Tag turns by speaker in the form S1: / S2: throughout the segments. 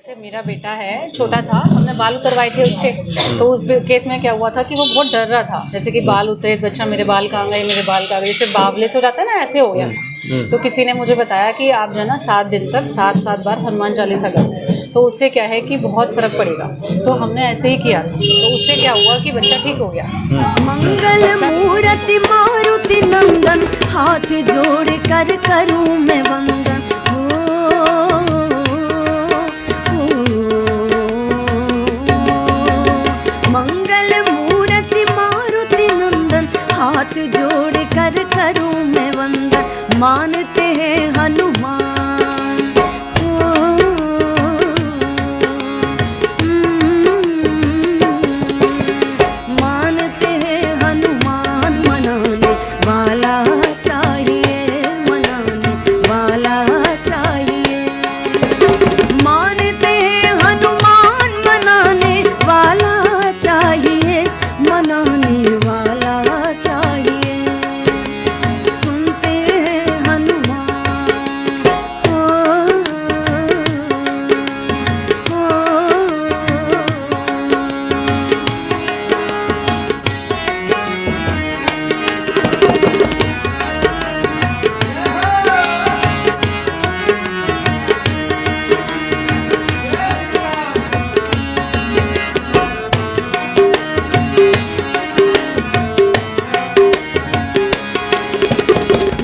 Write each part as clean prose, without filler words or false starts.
S1: जैसे मेरा बेटा है, छोटा था, हमने बाल उतरवाए थे उसके, तो उस केस में क्या हुआ था कि वो बहुत डर रहा था, जैसे कि बाल उतरे, बच्चा मेरे बाल कहाँ गए, मेरे बाल कहाँ गए, जैसे बावले से हो जाता है ना, ऐसे हो गया। तो किसी ने मुझे बताया कि आप जो है ना 7 दिन तक 7 बार हनुमान चालीसा करो, तो उससे क्या है कि बहुत फर्क पड़ेगा। तो हमने ऐसे ही किया, तो उससे क्या हुआ कि बच्चा ठीक हो गया।
S2: मंगल मूर्ति मारुति नंदन, हाथ जोड़ कर करूं मैं वंदन। मंगल मूर्ति मारुति नंदन, हाथ जोड़ कर करूं मैं वंदन। मानते हैं हनुमान, मानते हैं हनुमान। मनाने वाला चाहिए, मनाने वाला चाहिए। मानते हैं हनुमान, मनाने वाला चाहिए, मनाने वाला चाहिए। सुनते हैं हनुमान,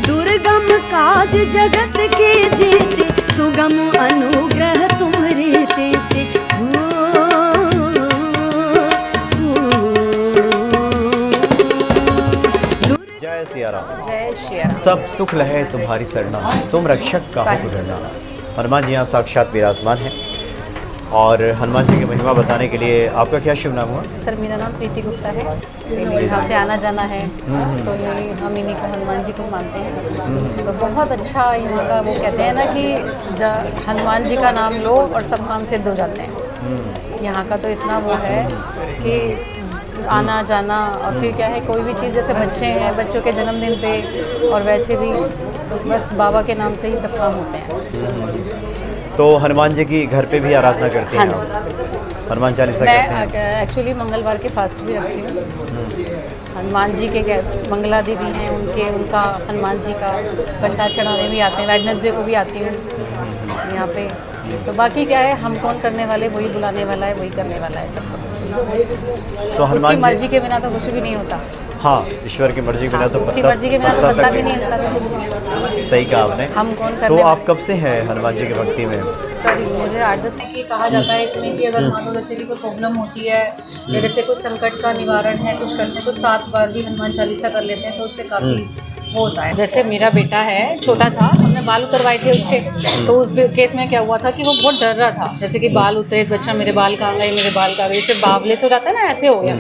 S2: दुर्गम काज जगत के जेते, सुगम अनुग्रह तुम्हारे देते।
S3: जय सिया राम।
S1: जय श्री राम।
S3: सब सुख लहे तुम्हारी सरना, तुम रक्षक का हो गुजरना। हनुमान जी यहाँ साक्षात विराजमान हैं और हनुमान जी की महिमा बताने के लिए आपका क्या शुभ नाम हुआ?
S1: सर मेरा नाम प्रीति गुप्ता है, यहाँ से आना जाना है, तो ये हम इन्हीं को हनुमान जी को मानते हैं। तो बहुत अच्छा यहाँ का वो कहते हैं ना कि हनुमान जी का नाम लो और सब काम सिद्ध हो जाते हैं। यहाँ का तो इतना वो है कि आना जाना, और फिर क्या है कोई भी चीज़, जैसे बच्चे हैं, बच्चों के जन्मदिन पे और वैसे भी, तो बस बाबा के नाम से ही सब काम होते हैं।
S3: तो हनुमान जी की घर पे भी आराधना करते हैं
S1: हाँ
S3: आप? हनुमान चालीसा करते हैं?
S1: एक्चुअली मंगलवार के फास्ट भी रखती हूँ। हनुमान जी के मंगला देवी हैं, उनका हनुमान जी का प्रसाद चढ़ाने भी आते हैं। वेडनेसडे को भी आती हूँ यहाँ पे। तो बाकी क्या है, हम कौन करने वाले, वही बुलाने वाला है, वही करने वाला है सब कुछ।
S3: तो हनुमान
S1: उसकी मर्जी के बिना तो कुछ भी नहीं होता।
S3: हाँ, ईश्वर की मर्जी के बिना तो
S1: उसकी
S3: पत्ता
S1: मर्जी के बिना तो
S3: पत्ता
S1: पत्ता
S3: तक
S1: भी नहीं हिलता।
S3: सही कहा आपने।
S1: हम कौन करने
S3: तो
S1: वाले?
S3: आप कब से हैं हनुमान जी की भक्ति में?
S1: सॉरी, मुझे 8-10
S4: कि कहा जाता है इसमें कि अगर मान लो जैसे कि कोई प्रॉब्लम होती है या जैसे कोई संकट का निवारण है, कुछ करते हैं तो 7 बार भी हनुमान चालीसा कर लेते हैं, तो उससे काफ़ी वो होता है। जैसे मेरा बेटा है, छोटा था, हमने बाल उतरवाए थे उसके, तो उस केस में क्या हुआ था कि वो बहुत डर रहा था, जैसे कि बाल उतरे, बच्चा मेरे बाल कहाँ गए, मेरे बाल कहाँ गए, जैसे बावले से हो जाता है ना, ऐसे हो गया।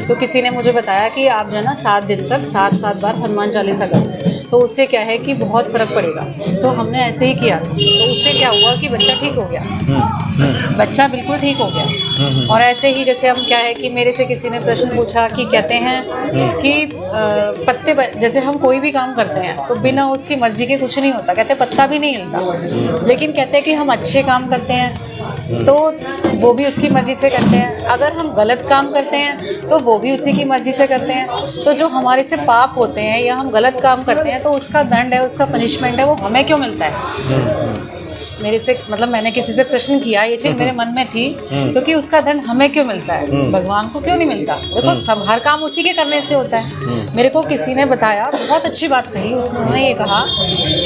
S4: तो किसी ने मुझे बताया कि आप जो है ना 7 दिन तक 7 बार हनुमान चालीसा करो, तो उससे क्या है कि बहुत फर्क पड़ेगा। तो हमने ऐसे ही किया, तो उससे क्या हुआ कि बच्चा ठीक हो गया। बच्चा बिल्कुल ठीक हो गया। और ऐसे ही जैसे हम क्या है कि मेरे से किसी ने प्रश्न पूछा कि कहते हैं कि पत्ते, जैसे हम कोई भी काम करते हैं तो बिना उसकी मर्जी के कुछ नहीं होता, कहते पत्ता भी नहीं हिलता। लेकिन कहते हैं कि हम अच्छे काम करते हैं तो वो भी उसकी मर्जी से करते हैं, अगर हम गलत काम करते हैं तो वो भी उसी की मर्जी से करते हैं। तो जो हमारे से पाप होते हैं या हम गलत काम करते हैं तो उसका दंड है, उसका पनिशमेंट है, वो हमें क्यों मिलता है? मेरे से मतलब मैंने किसी से प्रश्न किया, ये चीज़ मेरे मन में थी, तो कि उसका दंड हमें क्यों मिलता है, भगवान को क्यों नहीं मिलता? देखो सब हर काम उसी के करने से होता है। मेरे को किसी ने बताया, बहुत अच्छी बात कही, उसने ये कहा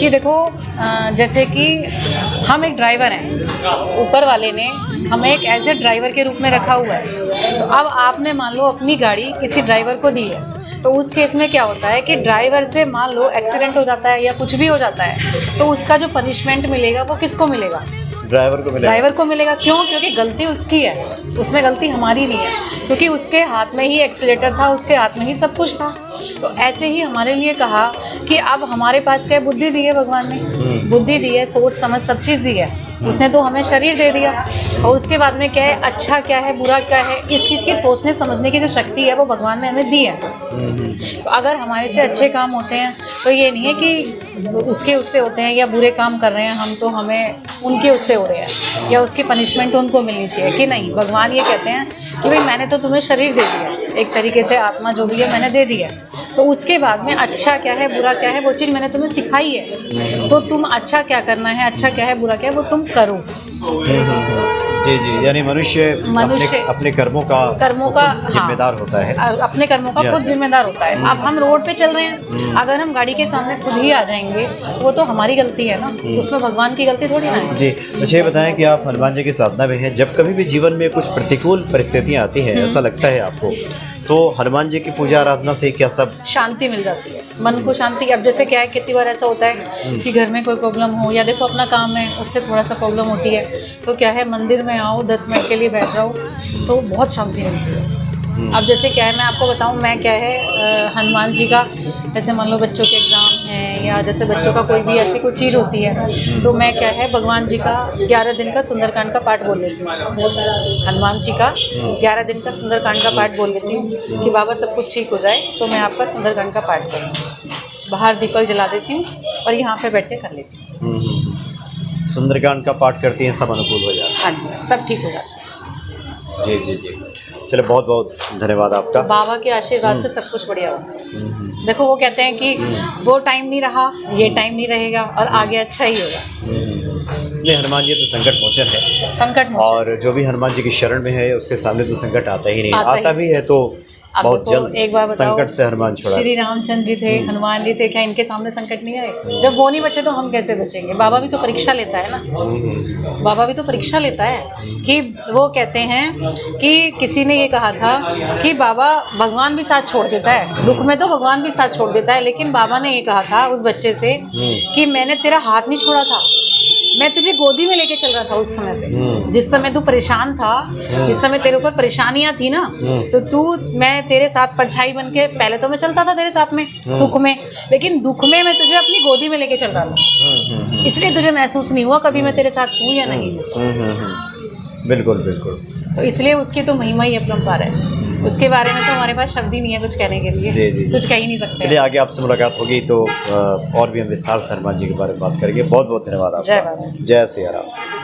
S4: कि देखो जैसे कि हम एक ड्राइवर हैं, ऊपर वाले ने हमें एक एज ए ड्राइवर के रूप में रखा हुआ है। तो अब आपने मान लो अपनी गाड़ी किसी ड्राइवर को दी है, तो उस केस में क्या होता है कि ड्राइवर से मान लो एक्सीडेंट हो जाता है या कुछ भी हो जाता है, तो उसका जो पनिशमेंट मिलेगा वो किसको मिलेगा?
S3: ड्राइवर को मिलेगा।
S4: ड्राइवर को मिलेगा। क्यों? क्योंकि गलती उसकी है, उसमें गलती हमारी नहीं है, क्योंकि उसके हाथ में ही एक्सीलेटर था, उसके हाथ में ही सब कुछ था। तो ऐसे ही हमारे लिए कहा कि अब हमारे पास क्या बुद्धि दी है, भगवान ने बुद्धि दी है, सोच समझ सब चीज़ दी है। उसने तो हमें शरीर दे दिया, और उसके बाद में क्या है, अच्छा क्या है, बुरा क्या है, इस चीज़ की सोचने समझने की जो शक्ति है वो भगवान ने हमें दी है। तो अगर हमारे से अच्छे काम होते हैं तो ये नहीं है कि उसके उससे होते हैं या बुरे काम कर रहे हैं हम, तो हमें उनके उससे हो रहे हैं या उसकी पनिशमेंट उनको मिलनी चाहिए कि नहीं। भगवान ये कहते हैं कि भाई मैंने तो तुम्हें शरीर दे दिया, एक तरीके से आत्मा जो भी है मैंने दे दी है, तो उसके बाद में अच्छा क्या है बुरा क्या है वो चीज़ मैंने तुम्हें सिखाई है, तो तुम अच्छा क्या करना है, अच्छा क्या है बुरा क्या है वो तुम करो।
S3: जी जी, यानी मनुष्य अपने कर्मों का जिम्मेदार होता है,
S4: अपने कर्मों का खुद जिम्मेदार होता है। अब हम रोड पे चल रहे हैं, अगर हम गाड़ी के सामने खुद ही आ जाएंगे वो तो हमारी गलती है ना, उसमें भगवान की गलती थोड़ी ना है।
S3: जी, अच्छा ये बताएं कि आप हनुमान जी की साधना में हैं, जब कभी भी जीवन में कुछ प्रतिकूल परिस्थितियाँ आती हैं, ऐसा लगता है आपको, तो हनुमान जी की पूजा आराधना से क्या सब
S4: शांति मिल जाती है, मन को शांति। अब जैसे क्या है, कितनी बार ऐसा होता है कि घर में कोई प्रॉब्लम हो या देखो अपना काम है उससे थोड़ा सा प्रॉब्लम होती है, तो क्या है मंदिर में आओ 10 मिनट के लिए बैठ जाओ तो बहुत शांति मिलती है। अब जैसे क्या है मैं आपको बताऊं, मैं क्या है हनुमान जी का, जैसे मान लो बच्चों के एग्ज़ाम हैं या जैसे बच्चों का कोई भी ऐसी कोई चीज़ होती है, तो मैं क्या है भगवान जी का 11 दिन का सुंदरकांड का पाठ बोल लेती हूँ। हनुमान जी का 11 दिन का सुंदरकांड का पाठ बोल लेती हूँ कि बाबा सब कुछ ठीक हो जाए, तो मैं आपका सुंदरकांड का पाठ करूँ, बाहर दीपक जला देती हूँ और यहाँ पे बैठ के कर लेती हूँ।
S3: सुंदरकांड का पाठ करती हैं, सब अनुकूल हो जाता है?
S4: हाँ जी, सब ठीक हो जाता है।
S3: जी जी जी, चलो बहुत बहुत धन्यवाद आपका।
S4: बाबा के आशीर्वाद से सब कुछ बढ़िया होता है। देखो वो कहते हैं कि वो टाइम नहीं रहा, ये टाइम नहीं रहेगा और आगे अच्छा ही होगा।
S3: नहीं, हनुमान जी तो संकट मोचन है,
S4: संकट मोचन।
S3: और जो भी हनुमान जी की शरण में है उसके सामने तो संकट आता ही नहीं,
S4: आता
S3: आता भी है तो
S4: अब
S3: बहुत
S4: देखो,
S3: जल्द
S4: एक बार बताओ,
S3: संकट से हनुमान छुड़ा।
S4: श्री रामचंद्र जी थे, हनुमान जी थे, क्या इनके सामने संकट नहीं आए? जब वो नहीं बचे तो हम कैसे बचेंगे? बाबा भी तो परीक्षा लेता है ना, बाबा भी तो परीक्षा लेता है कि वो कहते हैं कि किसी ने ये कहा था कि बाबा भगवान भी साथ छोड़ देता है, दुख में तो भगवान भी साथ छोड़ देता है, लेकिन बाबा ने ये कहा था उस बच्चे से कि मैंने तेरा हाथ नहीं छोड़ा था, मैं तुझे गोदी में लेके चल रहा था उस समय पे, जिस समय तू परेशान था, जिस समय तेरे ऊपर परेशानियां थी ना, तो मैं तेरे साथ परछाई बन के, पहले तो मैं चलता था तेरे साथ में सुख में, लेकिन दुख में मैं तुझे अपनी गोदी में लेके चल रहा था, इसलिए तुझे महसूस नहीं हुआ कभी मैं तेरे साथ हूँ या नहीं।
S3: बिल्कुल बिल्कुल,
S4: तो इसलिए उसकी तो महिमा ही अपरंपार है, उसके बारे में तो हमारे पास शब्द ही नहीं है कुछ कहने के लिए।
S3: जी जी,
S4: कुछ कह ही नहीं सकते।
S3: चलिए आगे आपसे मुलाकात होगी तो और भी हम विस्तार से हनुमान जी के बारे में बात करेंगे। बहुत बहुत धन्यवाद आपका।
S4: जय बाबा।
S3: जय सिया राम।